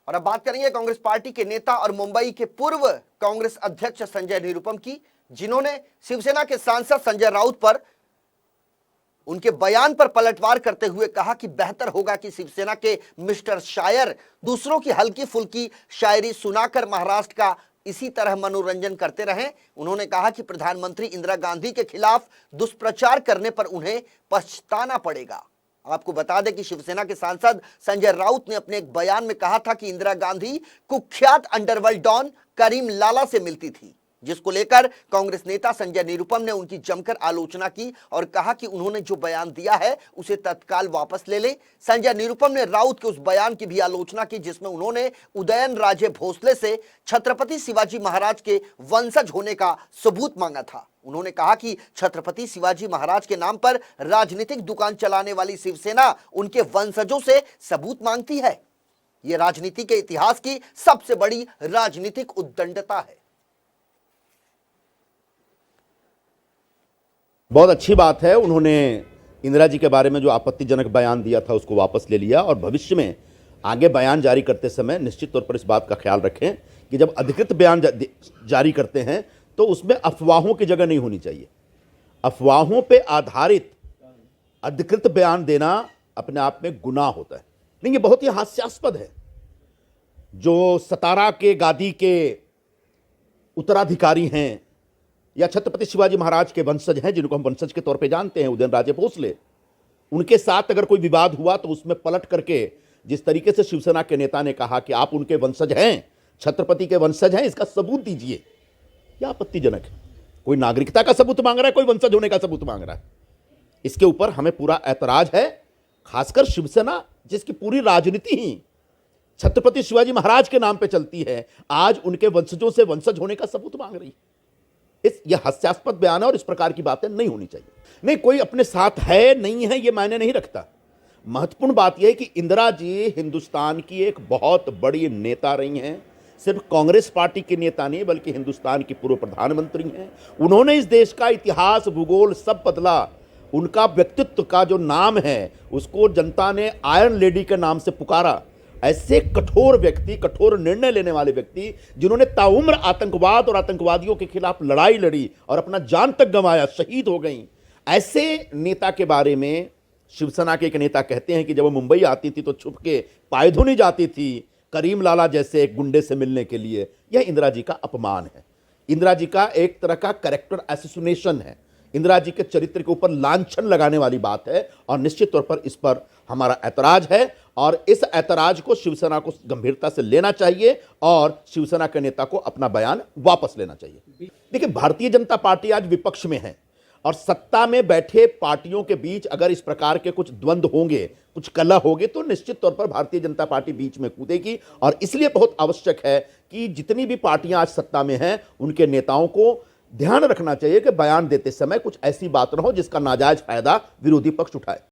और अब बात करेंगे कांग्रेस पार्टी के नेता और मुंबई के पूर्व कांग्रेस अध्यक्ष संजय निरुपम की, जिन्होंने शिवसेना के सांसद संजय राउत पर उनके बयान पर पलटवार करते हुए कहा कि बेहतर होगा कि शिवसेना के मिस्टर शायर दूसरों की हल्की फुल्की शायरी सुनाकर महाराष्ट्र का इसी तरह मनोरंजन करते रहें। उन्होंने कहा कि प्रधानमंत्री इंदिरा गांधी के खिलाफ दुष्प्रचार करने पर उन्हें पछताना पड़ेगा। आपको बता दें कि शिवसेना के सांसद संजय राउत ने अपने एक बयान में कहा था कि इंदिरा गांधी कुख्यात अंडरवर्ल्ड डॉन करीम लाला से मिलती थी, जिसको लेकर कांग्रेस नेता संजय निरुपम ने उनकी जमकर आलोचना की और कहा कि उन्होंने जो बयान दिया है उसे तत्काल वापस ले लें। संजय निरुपम ने राउत के उस बयान की भी आलोचना की जिसमें उन्होंने उदयनराजे भोसले से छत्रपति शिवाजी महाराज के वंशज होने का सबूत मांगा था। उन्होंने कहा कि छत्रपति शिवाजी महाराज के नाम पर राजनीतिक दुकान चलाने वाली शिवसेना उनके वंशजों से सबूत मांगती है। यह राजनीति के इतिहास की सबसे बड़ी राजनीतिक उद्दंडता है। बहुत अच्छी बात है, उन्होंने इंदिरा जी के बारे में जो आपत्तिजनक बयान दिया था उसको वापस ले लिया और भविष्य में आगे बयान जारी करते समय निश्चित तौर पर इस बात का ख्याल रखें कि जब अधिकृत बयान जारी करते हैं तो उसमें अफवाहों की जगह नहीं होनी चाहिए। अफवाहों पे आधारित अधिकृत बयान देना अपने आप में गुनाह होता है। नहीं, ये बहुत ही हास्यास्पद है। जो सतारा के गादी के उत्तराधिकारी हैं या छत्रपति शिवाजी महाराज के वंशज हैं, जिनको हम वंशज के तौर पे जानते हैं, उदयनराजे भोसले, उनके साथ अगर कोई विवाद हुआ तो उसमें पलट करके जिस तरीके से शिवसेना के नेता ने कहा कि आप उनके वंशज हैं, छत्रपति के वंशज हैं, इसका सबूत दीजिए, यह आपत्तिजनक है। कोई नागरिकता का सबूत मांग रहा है, कोई वंशज होने का सबूत मांग रहा है। इसके ऊपर हमें पूरा ऐतराज है, खासकर शिवसेना जिसकी पूरी राजनीति ही छत्रपति शिवाजी महाराज के नाम पर चलती है, आज उनके वंशजों से वंशज होने का सबूत मांग रही है। यह हास्यास्पद बयान है और इस प्रकार की बातें नहीं होनी चाहिए। नहीं, कोई अपने साथ है नहीं है ये मायने नहीं रखता। महत्वपूर्ण बात यह है कि इंदिरा जी हिंदुस्तान की एक बहुत बड़ी नेता रही हैं। सिर्फ कांग्रेस पार्टी के नेता नहीं बल्कि हिंदुस्तान की पूर्व प्रधानमंत्री हैं। उन्होंने इस देश का इतिहास, भूगोल सब बदला। उनका व्यक्तित्व का जो नाम है उसको जनता ने आयरन लेडी के नाम से पुकारा। ऐसे कठोर व्यक्ति, कठोर निर्णय लेने वाले व्यक्ति, जिन्होंने ताउम्र आतंकवाद और आतंकवादियों के खिलाफ लड़ाई लड़ी और अपना जान तक गंवाया, शहीद हो गई, ऐसे नेता के बारे में शिवसेना के एक नेता कहते हैं कि जब वो मुंबई आती थी तो छुप के पाय धोनी जाती थी करीम लाला जैसे एक गुंडे से मिलने के लिए। यह इंदिरा जी का अपमान है। इंदिरा जी का एक तरह का कैरेक्टर एसोसिनेशन है। इंदिरा जी के चरित्र के ऊपर लांछन लगाने वाली बात है और निश्चित तौर पर इस पर हमारा ऐतराज है और इस ऐतराज को शिवसेना को गंभीरता से लेना चाहिए और शिवसेना के नेता को अपना बयान वापस लेना चाहिए। देखिए, भारतीय जनता पार्टी आज विपक्ष में है और सत्ता में बैठे पार्टियों के बीच अगर इस प्रकार के कुछ द्वंद्व होंगे, कुछ कलह होगी तो निश्चित तौर पर भारतीय जनता पार्टी बीच में कूदेगी और इसलिए बहुत आवश्यक है कि जितनी भी पार्टियां आज सत्ता में हैं उनके नेताओं को ध्यान रखना चाहिए कि बयान देते समय कुछ ऐसी बात न हो जिसका नाजायज फायदा विरोधी पक्ष उठाए।